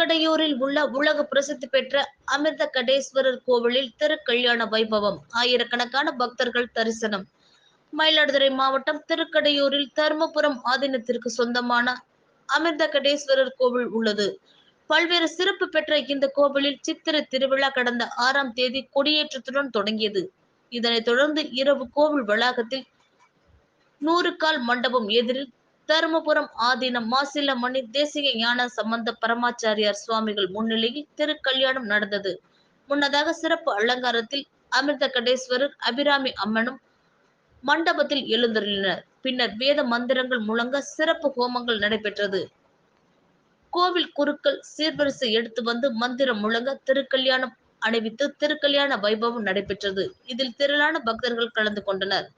திருக்கடையூரில் உள்ள உலக பிரசித்தி பெற்ற அமிர்த கடேஸ்வரர் கோவிலில் திருக்கல்யாண வைபவம். ஆயிரக்கணக்கான பக்தர்கள் தரிசனம். மயிலாடுதுறை மாவட்டம் திருக்கடையூரில் தர்மபுரம் ஆதீனத்திற்கு சொந்தமான அமிர்த கடேஸ்வரர் கோவில் உள்ளது. பல்வேறு சிறப்பு பெற்ற இந்த கோவிலில் சித்திரை திருவிழா கடந்த 6ஆம் தேதி கொடியேற்றத்துடன் தொடங்கியது. இதனைத் தொடர்ந்து இரவு கோவில் வளாகத்தில் 100 கால் மண்டபம் எதிரில் தருமபுரம் ஆதீனம் மாசில்லமணி தேசிக ஞான சம்பந்த பரமாச்சாரியார் சுவாமிகள் முன்னிலையில் திருக்கல்யாணம் நடந்தது. முன்னதாக சிறப்பு அலங்காரத்தில் அமிர்த கடேஸ்வரர், அபிராமி அம்மனும் மண்டபத்தில் எழுந்தருளினர். பின்னர் வேத மந்திரங்கள் முழங்க சிறப்பு ஹோமங்கள் நடைபெற்றது. கோவில் குருக்கள் சீர்வரிசை எடுத்து வந்து மந்திரம் முழங்க திருக்கல்யாணம் அணிவித்து திருக்கல்யாண வைபவம் நடைபெற்றது. இதில் திரளான பக்தர்கள் கலந்து கொண்டனர்.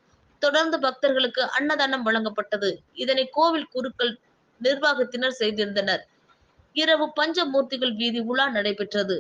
தொடர்ந்து பக்தர்களுக்கு அன்னதானம் வழங்கப்பட்டது. இதனை கோவில் குருக்கள் நிர்வாகத்தினர் செய்திருந்தனர். இரவு பஞ்சமூர்த்திகள் வீதி உலா நடைபெற்றது.